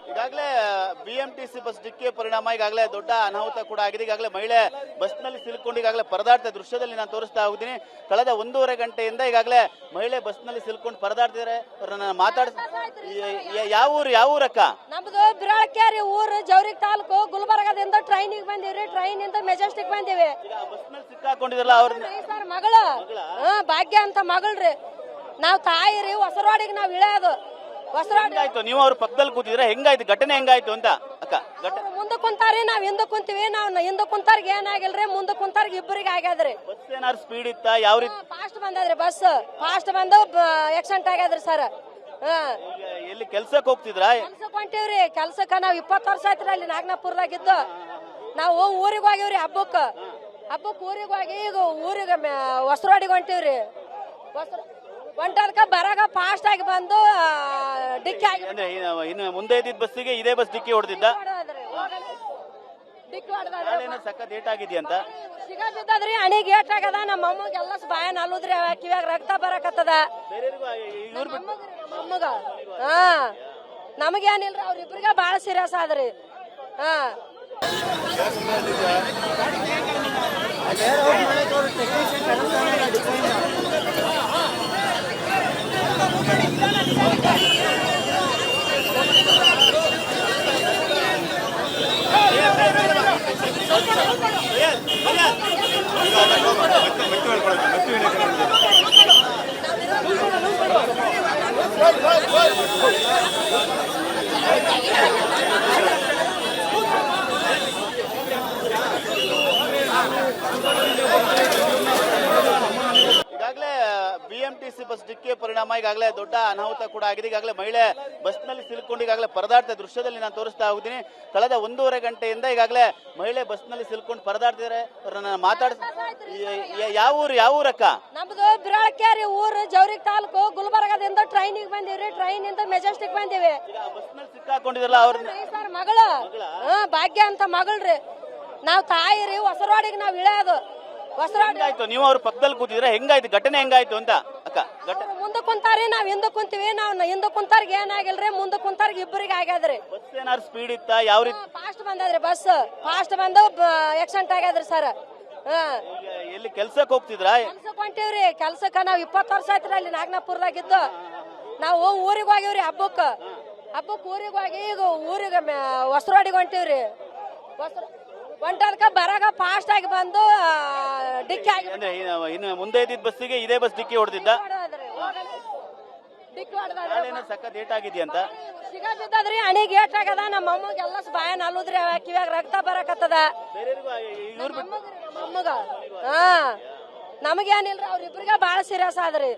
ಈಗಾಗಲೇ BMTC bus ಡಿಕ್ಕಿ ಪರಿಣಾಮ ಈಗಾಗಲೇ ದೊಡ್ಡ ಅನಾಹುತ ಕೂಡ ಆಗಿದೆ. ಈಗಾಗಲೇ ಮಹಿಳೆ ಬಸ್ ನಲ್ಲಿ ಸಿಲುಕೊಂಡು ಈಗಾಗಲೇ ಪರದಾಡ್ತಾ ದೃಶ್ಯದಲ್ಲಿ ನಾನು ತೋರಿಸ್ತಾ ಹೋಗ್ತೀನಿ. ಕಳೆದ 1.5 ಗಂಟೆಯಿಂದ ಈಗಾಗಲೇ ಮಹಿಳೆ ಬಸ್ ನಲ್ಲಿ ಸಿಲುಕೊಂಡು ಪರದಾಡ್ತಿದ್ದಾರೆ. ಯಾವ ಊರಕ್ಕ? ನಮ್ದು ಬಿರಾಳಕೇರಿ ಊರು, ಜವರಿಗೆ ತಾಲೂಕು, ಗುಲ್ಬರ್ಗದಿಂದ ಟ್ರೈನಿಗೆ ಬಂದಿವ್ರಿ. ಟ್ರೈನ್ ಇಂದ ಮೆಜೆಸ್ಟಿಕ್ ಬಂದಿವಿ. ಬಸ್ ನಲ್ಲಿ ಸಿಕ್ಕಾಕೊಂಡಿದ್ರಲ್ಲ ಅವ್ರ ಮಗಳು ಭಾಗ್ಯ ಅಂತ ಮಗಳ್ರಿ. ನಾವ್ ತಾಯಿ ರೀ, ಹೊಸರೋಡಿಗೆ ನಾವ್ ಇಳಿಯೋದು. ಹೆಂಗಾಯ್ತು? ನೀವು ಅವ್ರ ಪಕ್ಕದಲ್ಲಿ ಕೂತಿದ್ರೆ ಹೆಂಗಾಯ್ತು? ಘಟನೆ ಹೆಂಗಾಯ್ತು ಅಂತ ಅಕ್ಕ? ಮುಂದೆ ಕುಂತಾರಿ, ನಾವ್ ಹಿಂದೆ ಕುಂತೀವಿ. ನಾವ್ ಹಿಂದೆ ಕುಂತಾರ್ಗೆ ಏನಾಗಿಲ್ರಿ, ಮುಂದೆ ಕುಂತಾರ್ಗೆ ಇಬ್ಬರಿಗೆ ಆಗ್ಯಾದ್ರಿ. ಬಸ್ ಏನಾದ್ರು ಸ್ಪೀಡ್ ಇತ್ತ? ಯಾವ ರೀತಿ? ಫಾಸ್ಟ್ ಬಂದದ್ರಿ ಬಸ್, ಫಾಸ್ಟ್ ಬಂದು ಆಕ್ಸಿಡೆಂಟ್ ಆಗ್ಯಾದ್ರಿ ಸರ್. ಎಲ್ಲಿ ಕೆಲ್ಸಕ್ಕೆ ಹೋಗ್ತಿದ್ರ? ಕೆಲ್ಸಕ್ ಹೊಂಟಿವ್ರಿ. ಕೆಲ್ಸಕ್ಕ ನಾವ್ 20 ವರ್ಷ ಆಯ್ತ್ರಿ ಅಲ್ಲಿ ನಾಗನಾಪುರದಾಗಿದ್ದು. ನಾವು ಊರಿಗೆ ಹೋಗಿವ್ರಿ ಹಬ್ಬಕ್ ಊರಿಗೆ ಹೋಗಿ ಈಗ ಊರಿಗೆ ಹೊಸರೋಡಿಗೆ ಹೊಂಟಿವ್ರಿ. ಹೊಂಟದ್ಕ ಬರಾಗ ಫಾಸ್ಟ್ ಆಗಿ ಬಂದು ಡಿಕ್ಕಿ ಆಗಿ ಇನ್ನು ಮುಂದೆ ಇದ್ದಿದ್ದ ಬಸ್ಸಿಗೆ ಇದೇ ಬಸ್ ಡಿಕ್ಕಿ ಹೊಡೆದಿದ್ದ. ಡಿಕ್ಕಿ ಹೊಡೆದ ಸಖತ್ ಏಟ್ ಆಗಿದ್ಯಂತ ಸಿಗ ಬಿದ್ದದ್ರಿ. ಅಣಿಗೆ ಏಟ್ ಆಗದ. ನಮ್ಮ ಅಮ್ಮಗೆ ಎಲ್ಲ ಬಾಯ ನಲ್ಲುದ್ರಿ, ಕಿವ್ಯಾಗ ರಕ್ತ ಬರಕತ್ತದ. ಅಮ್ಮಗ ನಮಗೇನಿಲ್ರಿ, ಅವ್ರಿಬ್ರಿಗೆ ಬಾಳ ಸೀರಿಯಸ್ ಆದ್ರಿ. ಈಗಾಗಲೇ ಬಿಎಂಟಿಸಿ ಬಸ್ ಡಿಕ್ಕಿ ಪರಿಣಾಮ ಈಗಾಗಲೇ ದೊಡ್ಡ ಅನಾಹುತ ಕೂಡ ಆಗಿದೆ. ಈಗಾಗಲೇ ಮಹಿಳೆ ಬಸ್ ನಲ್ಲಿ ಸಿಲುಕೊಂಡು ಈಗಾಗಲೇ ಪರದಾಡ್ತಾ ದೃಶ್ಯದಲ್ಲಿ ನಾನು ತೋರಿಸ್ತಾ ಹೋಗ್ತೀನಿ. ಕಳೆದ 1.5 ಗಂಟೆಯಿಂದ ಈಗಾಗಲೇ ಮಹಿಳೆ ಬಸ್ ನಲ್ಲಿ ಸಿಲುಕೊಂಡು ಪರದಾಡ್ತಿದ್ದಾರೆ. ಯಾವ ಊರಕ್ಕ? ನಮ್ದು ಬಿರಾಳಕೇರಿ ಊರು, ಜವರಿಗೆ ತಾಲೂಕು, ಗುಲ್ಬರ್ಗದಿಂದ ಟ್ರೈನಿಗೆ ಬಂದಿವ್ರಿ. ಟ್ರೈನ್ ಇಂದ ಮೆಜೆಸ್ಟಿಕ್ ಬಂದಿವಿ. ಬಸ್ ನಲ್ಲಿ ಸಿಕ್ಕಾಕೊಂಡಿದ್ರಲ್ಲ ಅವ್ರ ಮಗಳು ಭಾಗ್ಯ ಅಂತ ಮಗಳ್ರಿ. ನಾವ್ ತಾಯಿ ರೀ, ಹೊಸರೋಡಿಗೆ ನಾವ್ ಇಳಿಯೋದು. ಹೆಂಗಾಯ್ತು? ನೀವು ಅವ್ರ ಪಕ್ಕದಲ್ಲಿ ಕೂತಿದ್ರೆ ಹೆಂಗಾಯ್ತು? ಘಟನೆ ಹೆಂಗಾಯ್ತು ಅಂತ ಅಕ್ಕ? ಮುಂದೆ ಕುಂತಾರಿ, ನಾವ್ ಹಿಂದೆ ಕುಂತೀವಿ. ನಾವ್ ಹಿಂದೆ ಕುಂತಾರ್ಗೆ ಏನಾಗಿಲ್ರಿ, ಮುಂದೆ ಕುಂತಾರ್ಗೆ ಇಬ್ಬರಿಗೆ ಆಗ್ಯಾದ್ರಿ. ಬಸ್ ಏನಾದ್ರು ಸ್ಪೀಡ್ ಇತ್ತ? ಯಾವ ರೀತಿ? ಫಾಸ್ಟ್ ಬಂದದ್ರಿ ಬಸ್, ಫಾಸ್ಟ್ ಬಂದು ಆಕ್ಸಿಡೆಂಟ್ ಆಗ್ಯಾದ್ರಿ ಸರ್. ಎಲ್ಲಿ ಕೆಲ್ಸಕ್ಕೆ ಹೋಗ್ತಿದ್ರ? ಕೆಲ್ಸಕ್ ಹೊಂಟಿವ್ರಿ. ಕೆಲ್ಸಕ್ಕ ನಾವ್ 20 ವರ್ಷ ಆಯ್ತ್ರಿ ಅಲ್ಲಿ ನಾಗನಾಪುರದಾಗಿದ್ದು. ನಾವು ಊರಿಗೆ ಹೋಗಿವ್ರಿ ಹಬ್ಬಕ್ ಊರಿಗೆ ಹೋಗಿ ಈಗ ಊರಿಗೆ ಹೊಸರೋಡಿಗೆ ಹೊಂಟಿವ್ರಿ. ಹೊಂಟದ್ಕ ಬರಾಗ ಫಾಸ್ಟ್ ಆಗಿ ಬಂದು ಡಿಕ್ಕಿ ಆಗಿ ಇನ್ನು ಮುಂದೆ ಇದ್ದಿದ್ದ ಬಸ್ಸಿಗೆ ಇದೇ ಬಸ್ ಡಿಕ್ಕಿ ಹೊಡೆದಿದ್ದ. ಸಖತ್ ಏಟ್ ಆಗಿದ್ಯಂತ ಸಿಗ ಬಿದ್ದದ್ರಿ. ಅಣಿಗೆ ಏಟ್ ಆಗದ. ನಮ್ಮ ಅಮ್ಮಗೆ ಎಲ್ಲ ಬಾಯ ನಲ್ಲುದ್ರಿ, ಕಿವ್ಯಾಗ ರಕ್ತ ಬರಕತ್ತದ. ಅಮ್ಮಗ ನಮಗೇನಿಲ್ರಿ, ಅವ್ರಿಬ್ರಿಗೆ ಬಾಳ ಸೀರಿಯಸ್ ಆದ್ರಿ.